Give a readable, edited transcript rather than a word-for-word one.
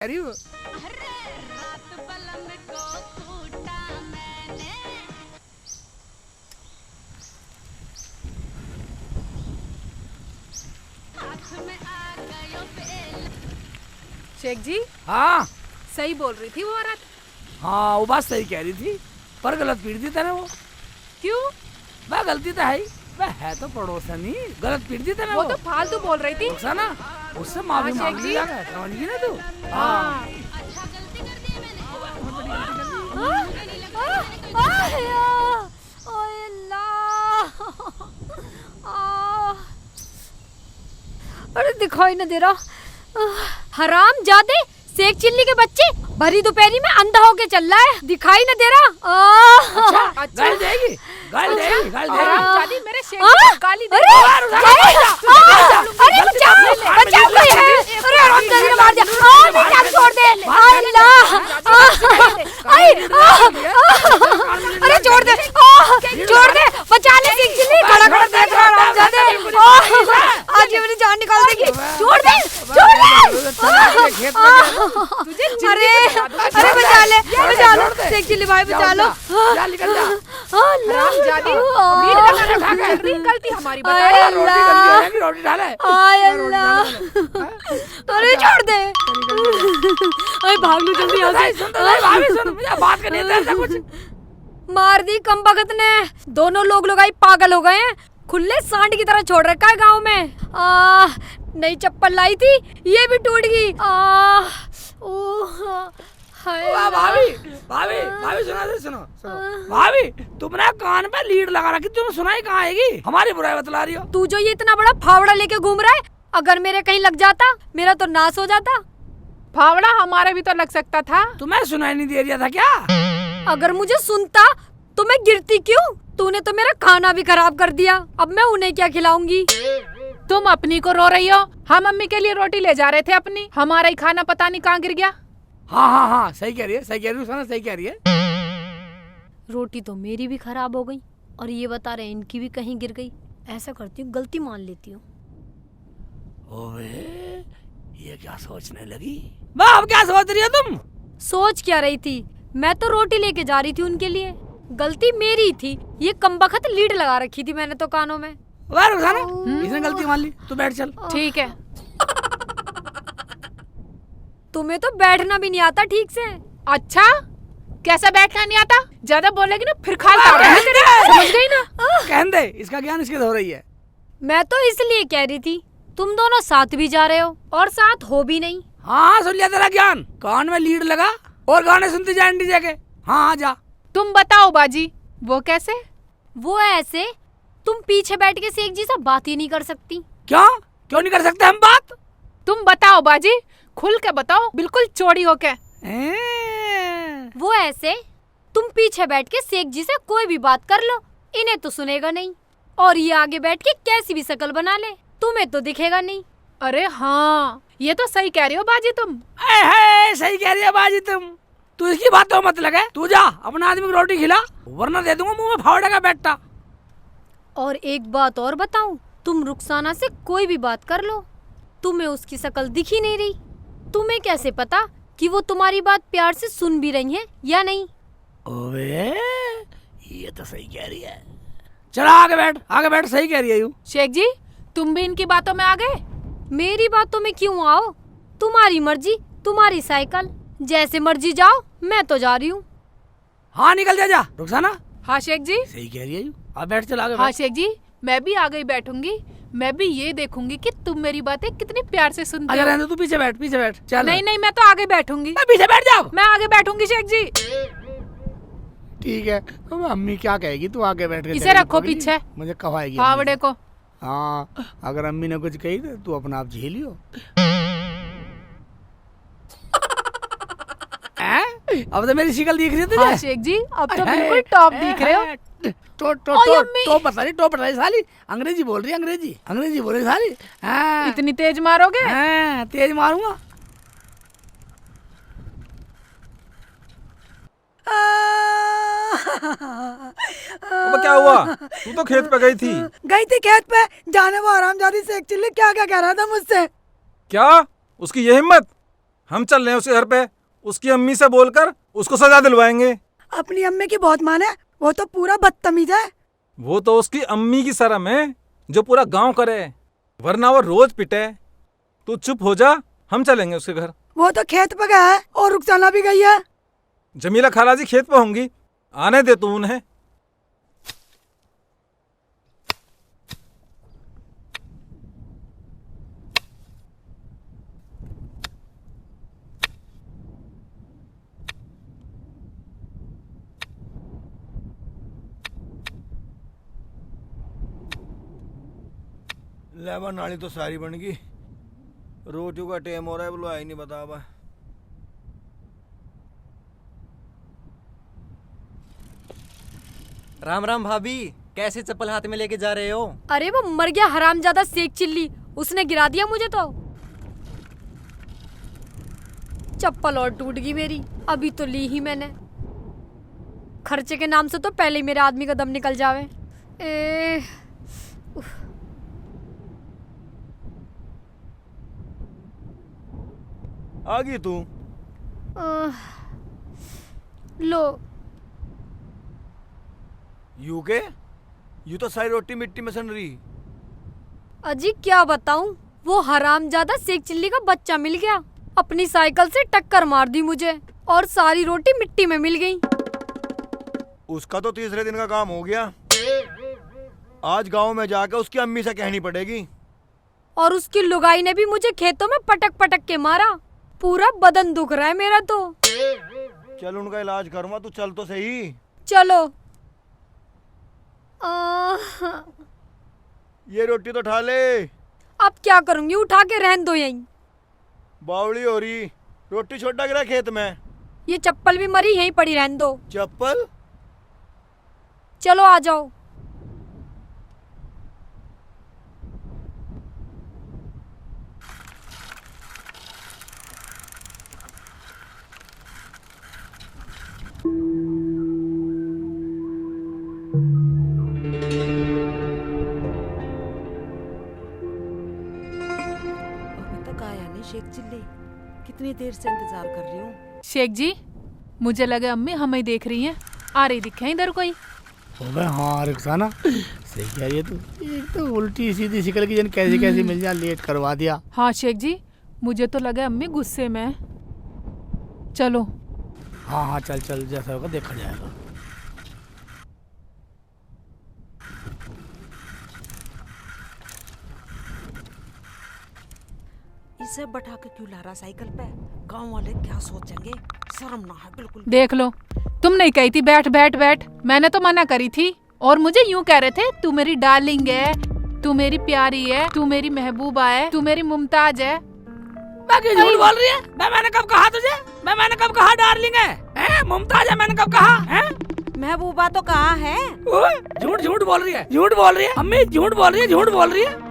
अरे रात बलम को कूटा मैंने। हाथ में आ गयो बेल। शेख जी हाँ सही बोल रही थी वो औरत। हाँ वो बात सही कह रही थी पर गलत पीट दी तेने वो। क्यों? वह गलती तो है ही, वह है तो पड़ोसनी, गलत पीट दी तेने वो तो फालतू बोल रही थी। ना उससे माफी हाँ, मांग शेख ली जी। जाकर, समझ गई ना तू। हाँ अच्छा गलती कर दी है मैंने। अरे दिखाई न दे रहा। हराम जादे शेख चिल्ली के बच्चे भरी दोपहरी में अंधा होके चल रहा है, दिखाई न दे रहा। गाली देगी, गाली देगी, गाली देगी। हरामजादी मेरे शेख जी को गाली दे अरे अरे बचाओ बचाओ कोई है। अरे हरामजादी ने मार दिया। मेरी जान छोड़ दे। अल्लाह अरे छोड़ दे, छोड़ दे, बचा ले शेख चिल्ली। खड़ा खड़ा देख रहा हरामजादे। आज ये मेरी जान निकाल देगी। छोड़ दे, छोड़ दे। अरे अरे बचा ले, बचा लो शेख चिल्ली भाई, बचा लो। जा निकल जा। हरामजादी नींद लगा रखा है। गलती हमारी बता। आय रोटी गंदी हो जाएगी, रोटी डाले। आय अल्लाह। अरे छोड़ दे। अरे भाग लो जल्दी यहाँ से। सुन तो सही, भाभी सुन, मुझे बात करनी है तेरे से कुछ। मार दी कम बखत ने। दोनों लोग लगाई पागल हो गए हैं। खुले सांड की तरह छोड़ रखा है गांव में। नई चप्पल लाई थी, ये भी टूट गई। वाह भाभी, भाभी, भाभी सुनो। भाभी तुमने कान पे लीड लगा रखी, तुम्हें सुनाई कहाँ आएगी? हमारी बुराई बतला रही हो। तू जो ये इतना बड़ा फावड़ा लेके घूम रहा है, अगर मेरे कहीं लग जाता मेरा तो नाश हो जाता। फावड़ा हमारे भी तो लग सकता था। तुम्हें सुनाई नहीं दे रहा था क्या? अगर मुझे सुनता तो मैं गिरती क्यों? तूने तो मेरा खाना भी खराब कर दिया, अब मैं उन्हें क्या खिलाऊंगी? तुम अपनी को रो रही हो, हम मम्मी के लिए रोटी ले जा रहे थे अपनी, हमारा ही खाना पता नहीं कहाँ गिर गया। हाँ सही कह रही है, सही कह रही है, सही कह रही है। रोटी तो मेरी भी खराब हो गई और ये बता रहे इनकी भी कहीं गिर गई। ऐसा करती हूँ, गलती मान लेती हूँ। ओए ये क्या सोचने लगी? वाह अब क्या सोच रही हो तुम? सोच क्या रही थी? मैं तो रोटी लेके जा रही थी उनके लिए। गलती मेरी थी, ये कमबख्त लीड लगा रखी थी मैंने तो कानों में। वाह रुखसाना, इसने गलती मान ली, तू बैठ चल। ठीक है। तुम्हें तो बैठना भी नहीं आता ठीक से। अच्छा कैसा बैठना नहीं आता? ज्यादा बोलेगी ना फिर खाल ताड़ दूंगी तेरी, समझ गई ना? कहने दे, इसका ज्ञान इसके हो रही है। मैं तो इसलिए कह रही थी, तुम दोनों साथ भी जा रहे हो और साथ हो भी नहीं। हाँ सुन लिया तेरा ज्ञान, कान में लीड लगा और गाने सुनती जा डीजे के। हाँ जा। तुम बताओ बाजी, वो कैसे? वो ऐसे, तुम पीछे बैठ के शेख जी से बात ही नहीं कर सकती। क्यों नहीं कर सकते हम बात? तुम बताओ बाजी, खुल के बताओ, बिल्कुल चौड़ी होके। वो ऐसे, तुम पीछे बैठ के शेख जी से कोई भी बात कर लो, इन्हें तो सुनेगा नहीं, और ये आगे बैठ के कैसी भी शक्ल बना ले, तुम्हें तो दिखेगा नहीं। अरे हाँ, ये तो सही कह रही हो बाजी तुम। सही कह रही है बाजी तुम। तू इसकी बातों मत लगे, तू जा अपने आदमी को रोटी खिला, वरना दे दूंगा मुंह में फावड़े का बेटा। और एक बात और बताऊं, तुम रुखसाना से कोई भी बात कर लो, तुम्हें उसकी शक्ल दिख ही नहीं रही। तुम्हें कैसे पता कि वो तुम्हारी बात प्यार से सुन भी रही हैं या नहीं? ओए ये तो सही कह रही है। चला आगे बैठ, सही कह रही है यू। शेख जी तुम भी इनकी बातों में आ गए? मेरी बातों में क्यों आओ? तुम्हारी मर्जी, तुम्हारी साइकिल, जैसे मर्जी जाओ, मैं तो जा रही हूँ। हाँ निकल जा रुखसाना। हाँ शेख जी। सही कह रही है यू, अब बैठ चल आगे हाँ बैठ। शेख जी, मैं भी आगे ही बैठूंगी। मैं भी ये देखूंगी कि तुम मेरी बातें कितनी प्यार से सुनते अच्छा हो। रहने दो, तू पीछे बैठ चल। नहीं मैं तो आगे बैठूंगी। पीछे बैठ जाओ। मैं आगे बैठूंगी शेख जी। ठीक है, अब अम्मी क्या कहेगी, तू आगे बैठ के इसे चलेगी, रखो पगली। पीछे। मुझे कवाएगी फावड़े को। हाँ अगर अम्मी ने कुछ कही तो तू अपना आप झेलियो। अब तो मेरी शिकल दिख रही है तुझे? हाँ शेख जी, अब तो बिल्कुल टॉप दिख रहे हो। टॉप बता रही साली, अंग्रेजी बोल रही है, अंग्रेजी बोल रही साली। हाँ इतनी तेज मारोगे? हाँ तेज मारूंगा। अब क्या हुआ? तू तो खेत पे गई थी। गई थी खेत पे, जाने वो हरामजादी शेख चिल्ली क्या क्या कह रहा था मुझसे। क्या उसकी ये हिम्मत? हम चल रहे हैं उसके घर पे, उसकी अम्मी से बोलकर उसको सजा दिलवाएंगे। अपनी अम्मी की बहुत माने, वो तो पूरा बदतमीज है। वो तो उसकी अम्मी की शर्म है जो पूरा गांव करे, वरना वो रोज पिटे। तू चुप हो जा, हम चलेंगे उसके घर। वो तो खेत पे गया है और रुखसाना भी गई है। जमीला खाला जी खेत पे होंगी, आने दे तू उन्हें। लेबर नाली तो सारी बन गई, रोटियों का टेम हो रहा है, बोलो आई नहीं बता बा। राम राम भाभी, कैसे चप्पल हाथ में लेके जा रहे हो? अरे वो मर गया हरामजादा शेख चिल्ली, उसने गिरा दिया मुझे तो। चप्पल और टूट गई मेरी, अभी तो ली ही मैंने। खर्चे के नाम से तो पहले ही मेरे आदमी का दम निकल जावे। आ गई तू? लो। यू के? यू तो सारी रोटी मिट्टी में सन रही। अजी क्या बताऊं, वो हरामजादा शेख चिल्ली का बच्चा मिल गया, अपनी साइकिल से टक्कर मार दी मुझे और सारी रोटी मिट्टी में मिल गई। उसका तो तीसरे दिन का काम हो गया। आज गांव में जाकर उसकी अम्मी से कहनी पड़ेगी। और उसकी लुगाई ने भी मुझे खेतों में पटक पटक के मारा, पूरा बदन दुख रहा है मेरा तो। चल उनका इलाज करूंगा, तू चल तो सही। चलो। ये रोटी तो उठा ले। अब क्या करूंगी, उठा के रहन दो यहीं। बावड़ी हो रही, रोटी छोटा गिरा खेत में। ये चप्पल भी मरी, यहीं पड़ी रहन दो। चप्पल? चलो आ जाओ। अभी तक आया नहीं शेख चिल्ली, कितनी देर से इंतजार कर रही हूँ। शेख जी, मुझे लगे अम्मी हमें देख रही हैं, आ रही दिखे इधर कोई। अबे हाँ रुखसाना, सही कह रही है तू। एक तो उल्टी सीधी शिकल की जन कैसे कैसे मिल जा, लेट करवा दिया। हाँ शेख जी, मुझे तो लगे अम्मी गुस्से में है। चलो। हाँ हाँ चल चल, जैसा होगा देखा जाएगा। इसे बैठा के क्यों ला रहा साइकिल पे? गांव वाले क्या सोचेंगे? शर्म ना है बिल्कुल। देख लो, तुम नहीं कही थी बैठ बैठ बैठ, मैंने तो मना करी थी। और मुझे यूं कह रहे थे, तू मेरी डार्लिंग है, तू मेरी प्यारी है, तू मेरी महबूबा है, तू मेरी मुमताज है। बाकी झूठ बोल रही है। मैंने कब कहा तुझे? मैंने कब कहा डार्लिंग है? मुमताज है मैंने कब कहा है? महबूबा तो कहाँ है? झूठ झूठ बोल रही है, झूठ बोल रही है अम्मी, झूठ बोल रही है, झूठ बोल रही है।